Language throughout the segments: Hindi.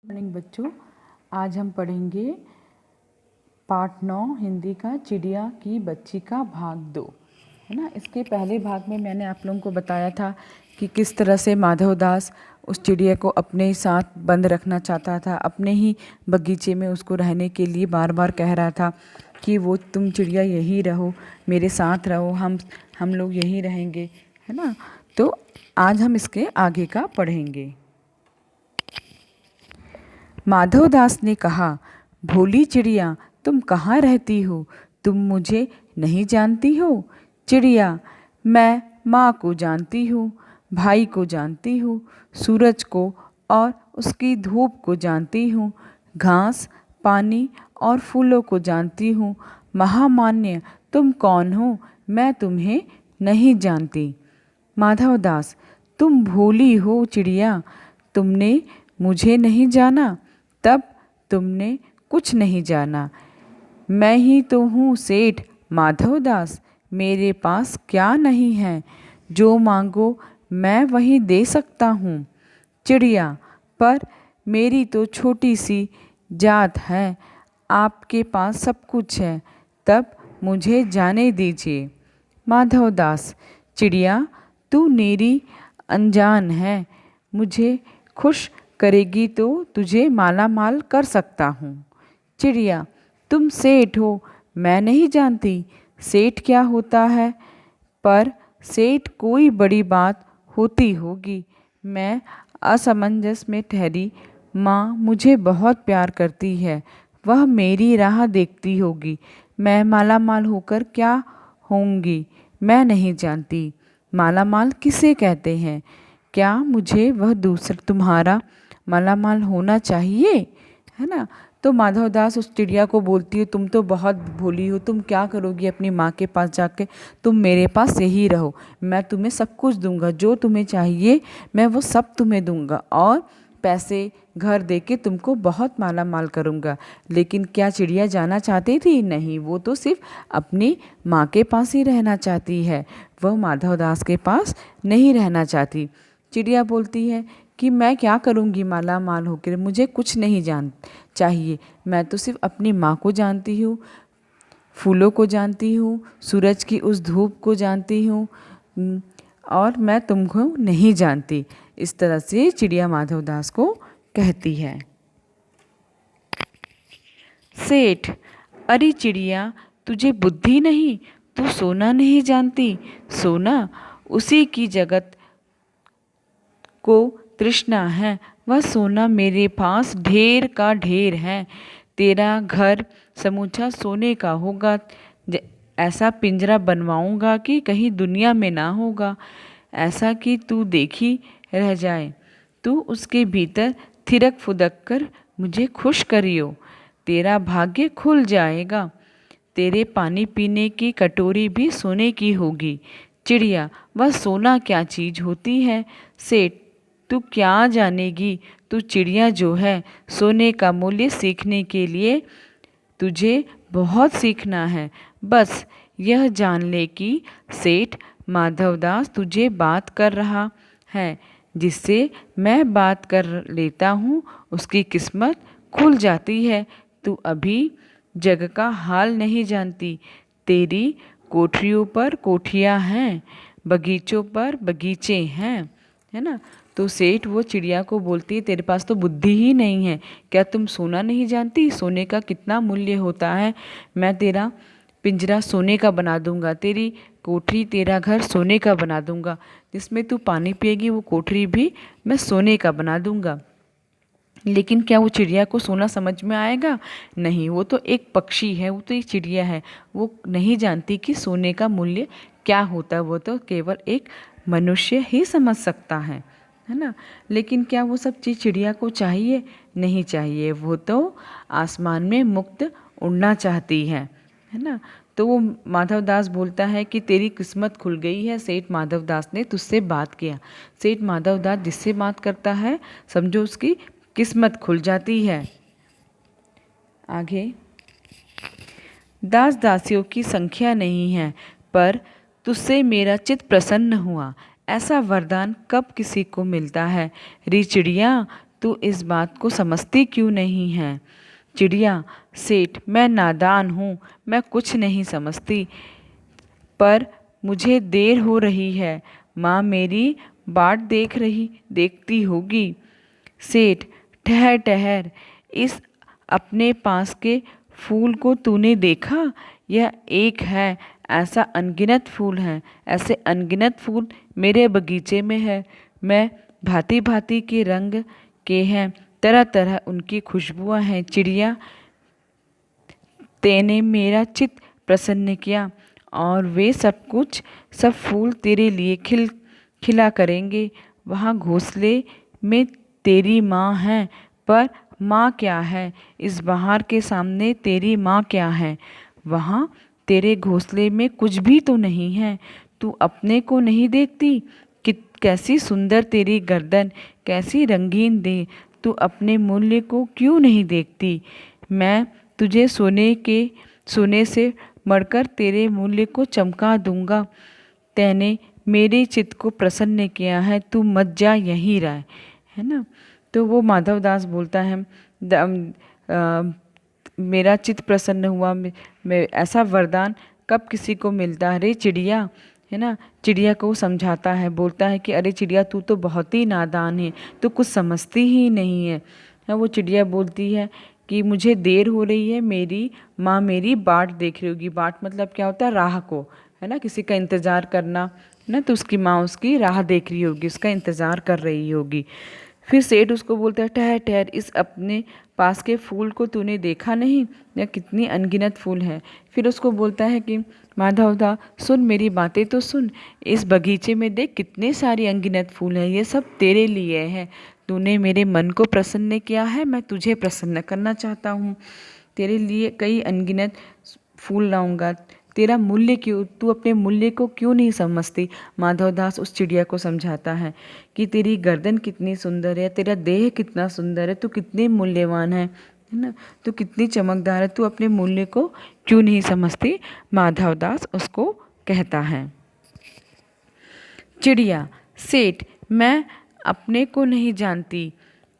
मॉर्निंग बच्चों, आज हम पढ़ेंगे पाठ 9 हिंदी का चिड़िया की बच्ची का भाग 2, है ना। इसके पहले भाग में मैंने आप लोगों को बताया था कि किस तरह से माधवदास उस चिड़िया को अपने साथ बंद रखना चाहता था, अपने ही बगीचे में उसको रहने के लिए बार बार कह रहा था कि वो तुम चिड़िया यहीं रहो, मेरे साथ रहो, हम लोग यहीं रहेंगे, है ना। तो आज हम इसके आगे का पढ़ेंगे। माधवदास ने कहा, भोली चिड़िया, तुम कहाँ रहती हो? तुम मुझे नहीं जानती हो? चिड़िया, मैं माँ को जानती हूँ, भाई को जानती हूँ, सूरज को और उसकी धूप को जानती हूँ, घास, पानी और फूलों को जानती हूँ। महामान्य, तुम कौन हो? मैं तुम्हें नहीं जानती। माधवदास, तुम भोली हो चिड़िया, तुमने मुझे नहीं जाना, तब तुमने कुछ नहीं जाना। मैं ही तो हूँ सेठ माधवदास, मेरे पास क्या नहीं है, जो मांगो मैं वही दे सकता हूँ। चिड़िया, पर मेरी तो छोटी सी जात है, आपके पास सब कुछ है, तब मुझे जाने दीजिए। माधवदास, चिड़िया, तू मेरी अनजान है, मुझे खुश करेगी तो तुझे माला माल कर सकता हूँ। चिड़िया, तुम सेठ हो, मैं नहीं जानती सेठ क्या होता है, पर सेठ कोई बड़ी बात होती होगी। मैं असमंजस में ठहरी, माँ मुझे बहुत प्यार करती है, वह मेरी राह देखती होगी, मैं माला माल होकर क्या होंगी, मैं नहीं जानती। माला माल किसे कहते हैं? क्या मुझे वह दूसरा तुम्हारा माला माल होना चाहिए, है ना। तो माधवदास उस चिड़िया को बोलती है, तुम तो बहुत भोली हो, तुम क्या करोगी अपनी माँ के पास जाके? तुम मेरे पास यही रहो, मैं तुम्हें सब कुछ दूंगा, जो तुम्हें चाहिए मैं वो सब तुम्हें दूंगा, और पैसे घर देके तुमको बहुत माला माल करूँगा। लेकिन क्या चिड़िया जाना चाहती थी? नहीं, वो तो सिर्फ अपनी माँ के पास ही रहना चाहती है, वह माधवदास के पास नहीं रहना चाहती। चिड़िया बोलती है कि मैं क्या करूँगी माला माल होकर, मुझे कुछ नहीं जान चाहिए, मैं तो सिर्फ अपनी माँ को जानती हूँ, फूलों को जानती हूँ, सूरज की उस धूप को जानती हूँ, और मैं तुमको नहीं जानती। इस तरह से चिड़िया माधवदास को कहती है। सेठ, अरे चिड़िया, तुझे बुद्धि नहीं, तू सोना नहीं जानती? सोना उसी की जगत को तृष्णा है, वह सोना मेरे पास ढेर का ढेर है। तेरा घर समूचा सोने का होगा, ऐसा पिंजरा बनवाऊंगा कि कहीं दुनिया में ना होगा, ऐसा कि तू देखी रह जाए, तू उसके भीतर थिरक फुदक कर मुझे खुश करियो, तेरा भाग्य खुल जाएगा, तेरे पानी पीने की कटोरी भी सोने की होगी। चिड़िया, वह सोना क्या चीज़ होती है? सेठ, तू क्या जानेगी, तू चिड़िया जो है, सोने का मूल्य सीखने के लिए तुझे बहुत सीखना है। बस यह जान ले कि सेठ माधवदास तुझे बात कर रहा है, जिससे मैं बात कर लेता हूँ उसकी किस्मत खुल जाती है। तू अभी जग का हाल नहीं जानती, तेरी कोठरियों पर कोठियाँ हैं, बगीचों पर बगीचे हैं, है ना। तो सेठ वो चिड़िया को बोलती है, तेरे पास तो बुद्धि ही नहीं है, क्या तुम सोना नहीं जानती? सोने का कितना मूल्य होता है, मैं तेरा पिंजरा सोने का बना दूंगा, तेरी कोठरी, तेरा घर सोने का बना दूंगा, जिसमें तू पानी पिएगी वो कोठरी भी मैं सोने का बना दूंगा। लेकिन क्या वो चिड़िया को सोना समझ में आएगा? नहीं, वो तो एक पक्षी है, वो तो एक चिड़िया है, वो नहीं जानती कि सोने का मूल्य क्या होता है, वो तो केवल एक मनुष्य ही समझ सकता है ना। लेकिन क्या वो सब चीज़ चिड़िया को चाहिए? नहीं चाहिए, वो तो आसमान में मुक्त उड़ना चाहती है ना। तो वो माधवदास बोलता है कि तेरी किस्मत खुल गई है, सेठ माधवदास ने तुझसे बात किया। सेठ माधवदास जिससे बात करता है समझो उसकी किस्मत खुल जाती है। आगे, दास दासियों की संख्या नहीं है, पर तुझसे मेरा चित्त प्रसन्न हुआ, ऐसा वरदान कब किसी को मिलता है? रे चिड़िया, तू इस बात को समझती क्यों नहीं है? चिड़िया, सेठ, मैं नादान हूँ, मैं कुछ नहीं समझती, पर मुझे देर हो रही है। माँ मेरी बाट देखती होगी। सेठ, ठहर ठहर, इस अपने पास के फूल को तूने देखा? यह एक है, ऐसा अनगिनत फूल हैं, ऐसे अनगिनत फूल मेरे बगीचे में है। मैं भांति भांति के रंग के हैं, तरह तरह उनकी खुशबुआं हैं। चिड़िया, तेने मेरा चित्त प्रसन्न किया और वे सब फूल तेरे लिए खिला करेंगे। वहाँ घोंसले में तेरी माँ है, पर माँ क्या है? इस बहार के सामने तेरी माँ क्या है? वहाँ तेरे घोंसले में कुछ भी तो नहीं है। तू अपने को नहीं देखती कि कैसी सुंदर तेरी गर्दन, कैसी रंगीन देह। तू अपने मूल्य को क्यों नहीं देखती? मैं तुझे सोने से मढ़कर तेरे मूल्य को चमका दूंगा। तैने मेरे चित्त को प्रसन्न किया है, तू मत जा, यहीं रह। है ना। तो वो माधव दास बोलता है, मेरा चित्त प्रसन्न हुआ। मैं ऐसा वरदान कब किसी को मिलता है? अरे चिड़िया, है ना। चिड़िया को समझाता है, बोलता है कि अरे चिड़िया, तू तो बहुत ही नादान है, तू कुछ समझती ही नहीं है। वो चिड़िया बोलती है कि मुझे देर हो रही है, मेरी माँ मेरी बाट देख रही होगी। बाट मतलब क्या होता है? राह को, है ना, किसी का इंतज़ार करना, है ना। तो उसकी माँ उसकी राह देख रही होगी, उसका इंतज़ार कर रही होगी। फिर सेठ उसको बोलता है, ठहर ठहर, इस अपने पास के फूल को तूने देखा नहीं? या कितनी अनगिनत फूल हैं। फिर उसको बोलता है कि माधव दा, सुन मेरी बातें तो सुन। इस बगीचे में देख कितने सारे अनगिनत फूल हैं, ये सब तेरे लिए है। तूने मेरे मन को प्रसन्न किया है, मैं तुझे प्रसन्न करना चाहता हूँ। तेरे लिए कई अनगिनत फूल लाऊंगा। तेरा मूल्य क्यों, तू अपने मूल्य को क्यों नहीं समझती? माधवदास उस चिड़िया को समझाता है कि तेरी गर्दन कितनी सुंदर है, तेरा देह कितना सुंदर है, तू कितनी मूल्यवान है ना, तू कितनी चमकदार है, तू अपने मूल्य को क्यों नहीं समझती? माधवदास उसको कहता है। चिड़िया, सेठ, मैं अपने को नहीं जानती,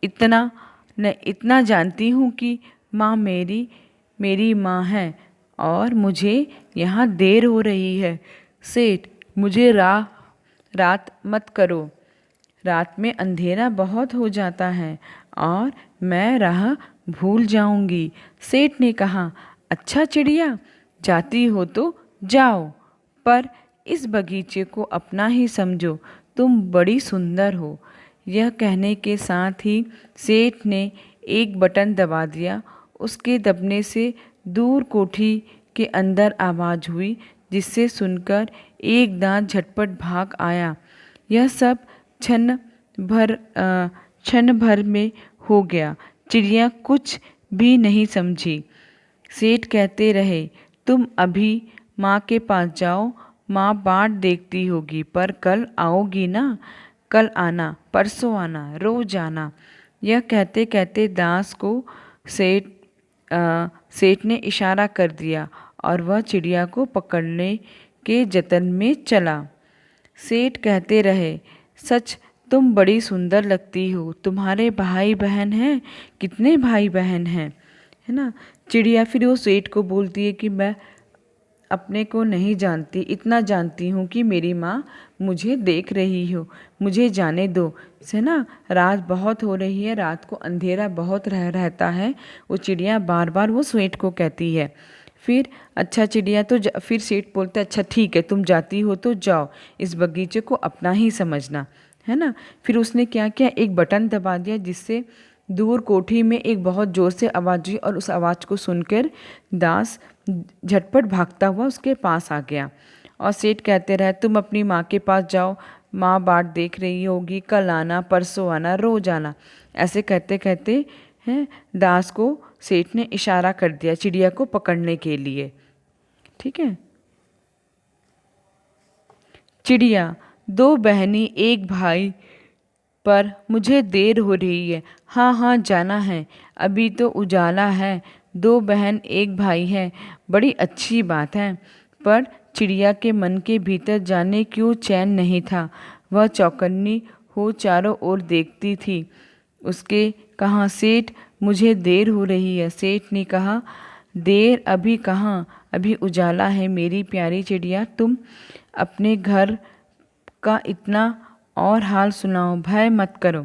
इतना जानती हूँ कि माँ मेरी माँ है और मुझे यहाँ देर हो रही है। सेठ, मुझे रात मत करो, रात में अंधेरा बहुत हो जाता है और मैं राह भूल जाऊंगी। सेठ ने कहा, अच्छा चिड़िया, जाती हो तो जाओ, पर इस बगीचे को अपना ही समझो, तुम बड़ी सुंदर हो। यह कहने के साथ ही सेठ ने एक बटन दबा दिया। उसके दबने से दूर कोठी के अंदर आवाज़ हुई, जिससे सुनकर एक दांत झटपट भाग आया। यह सब क्षण भर में हो गया। चिड़िया कुछ भी नहीं समझी। सेठ कहते रहे, तुम अभी माँ के पास जाओ, माँ बाट देखती होगी, पर कल आओगी ना? कल आना, परसों आना, रोज आना। यह कहते कहते दास को सेठ ने इशारा कर दिया और वह चिड़िया को पकड़ने के जतन में चला। सेठ कहते रहे, सच तुम बड़ी सुंदर लगती हो। तुम्हारे भाई बहन हैं? कितने भाई बहन हैं? है ना। चिड़िया फिर वो सेठ को बोलती है कि मैं अपने को नहीं जानती, इतना जानती हूँ कि मेरी माँ मुझे देख रही हो, मुझे जाने दो। है ना। रात बहुत हो रही है, रात को अंधेरा बहुत रहता है। वो चिड़िया बार बार वो सेठ को कहती है। फिर अच्छा चिड़िया तो फिर सेठ बोलता है, अच्छा ठीक है, तुम जाती हो तो जाओ, इस बगीचे को अपना ही समझना। है ना। फिर उसने क्या किया, एक बटन दबा दिया, जिससे दूर कोठी में एक बहुत ज़ोर से आवाज़ हुई और उस आवाज़ को सुनकर दास झटपट भागता हुआ उसके पास आ गया। और सेठ कहते रहे, तुम अपनी माँ के पास जाओ, माँ बाट देख रही होगी, कल आना, परसों आना, रोज आना। ऐसे कहते कहते हैं दास को सेठ ने इशारा कर दिया चिड़िया को पकड़ने के लिए। ठीक है। चिड़िया, दो बहनी एक भाई, पर मुझे देर हो रही है। हाँ हाँ, जाना है, अभी तो उजाला है। दो बहन एक भाई है, बड़ी अच्छी बात है। पर चिड़िया के मन के भीतर जाने क्यों चैन नहीं था। वह चौकन्नी हो चारों ओर देखती थी। उसके कहा, सेठ मुझे देर हो रही है। सेठ ने कहा, देर अभी कहाँ, अभी उजाला है मेरी प्यारी चिड़िया, तुम अपने घर का इतना और हाल सुनाओ, भय मत करो,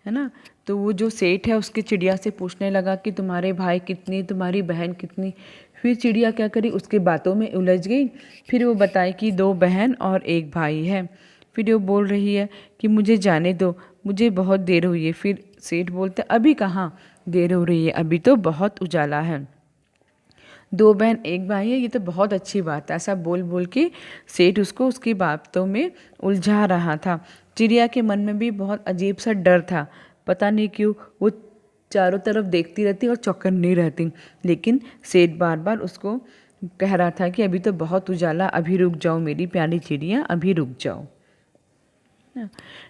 है ना। तो वो जो सेठ है उसकी चिड़िया से पूछने लगा कि तुम्हारे भाई कितने, तुम्हारी बहन कितनी। फिर चिड़िया क्या करी, उसके बातों में उलझ गई। फिर वो बताई कि 2 बहन और 1 भाई है। फिर वो बोल रही है कि मुझे जाने दो, मुझे बहुत देर हुई है। फिर सेठ बोलते, अभी कहाँ देर हो रही है, अभी तो बहुत उजाला है। 2 बहन 1 भाई है, ये तो बहुत अच्छी बात है। ऐसा बोल बोल के सेठ उसको उसकी बातों में उलझा रहा था। चिड़िया के मन में भी बहुत अजीब सा डर था। पता नहीं क्यों वो चारों तरफ देखती रहती और चौकन्नी रहती। लेकिन सेठ बार बार उसको कह रहा था कि अभी तो बहुत उजाला, अभी रुक जाओ मेरी प्यारी चिड़िया, अभी रुक जाओ।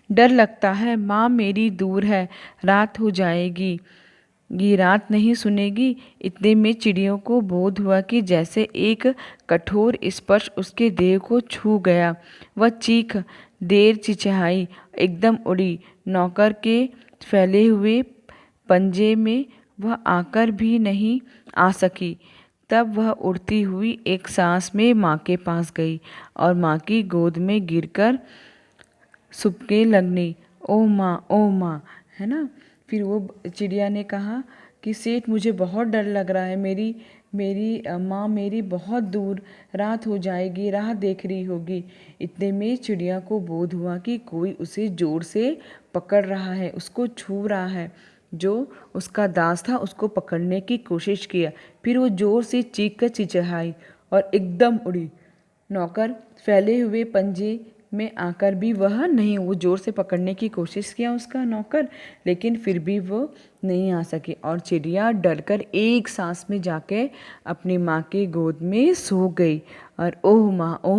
डर लगता है, माँ मेरी दूर है, रात हो जाएगी, ये रात नहीं सुनेगी। इतने में चिड़ियों को बोध हुआ कि जैसे एक कठोर स्पर्श उसके देह को छू गया। वह चीख देर चिचहाई, एकदम उड़ी। नौकर के फैले हुए पंजे में वह आकर भी नहीं आ सकी। तब वह उड़ती हुई एक सांस में माँ के पास गई और माँ की गोद में गिरकर सुबके लगनी, ओ माँ, है ना। फिर वो चिड़िया ने कहा कि सेठ मुझे बहुत डर लग रहा है, मेरी मेरी माँ मेरी बहुत दूर, रात हो जाएगी, राह देख रही होगी। इतने में चिड़िया को बोध हुआ कि कोई उसे जोर से पकड़ रहा है, उसको छू रहा है। जो उसका दास था उसको पकड़ने की कोशिश किया। फिर वो जोर से चीख कर चिचहाई और एकदम उड़ी। नौकर फैले हुए पंजे में आकर भी वह नहीं, वो जोर से पकड़ने की कोशिश किया उसका नौकर, लेकिन फिर भी वो नहीं आ सकी। और चिड़िया डरकर एक सांस में जाके अपनी माँ की गोद में सो गई और ओह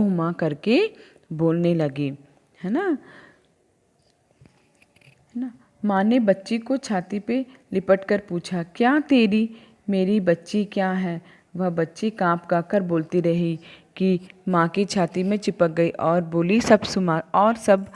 माँ करके बोलने लगी, है ना। माँ ने बच्ची को छाती पे लिपट कर पूछा, क्या तेरी मेरी बच्ची क्या है। वह बच्ची काँप कर बोलती रही कि माँ की छाती में चिपक गई और बोली, सब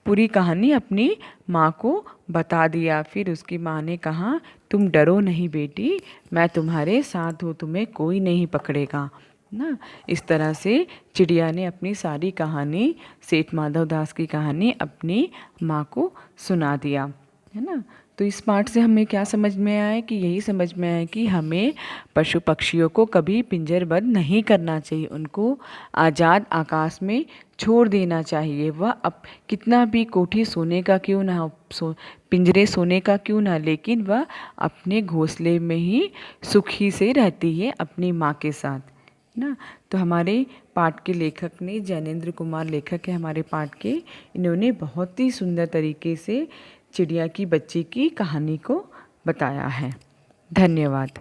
पूरी कहानी अपनी माँ को बता दिया। फिर उसकी माँ ने कहा, तुम डरो नहीं बेटी, मैं तुम्हारे साथ हूँ, तुम्हें कोई नहीं पकड़ेगा ना। इस तरह से चिड़िया ने अपनी सारी कहानी, सेठ माधव दास की कहानी अपनी माँ को सुना दिया, है ना। तो इस पाठ से हमें क्या समझ में आया, कि यही समझ में आया कि हमें पशु पक्षियों को कभी पिंजरबद्ध नहीं करना चाहिए, उनको आज़ाद आकाश में छोड़ देना चाहिए। वह अब कितना भी कोठी सोने का क्यों ना हो, पिंजरे सोने का क्यों ना, लेकिन वह अपने घोंसले में ही सुखी से रहती है अपनी माँ के साथ ना। तो हमारे पाठ के लेखक ने, जैनेन्द्र कुमार लेखक है हमारे पाठ के, इन्होंने बहुत ही सुंदर तरीके से चिड़िया की बच्ची की कहानी को बताया है। धन्यवाद।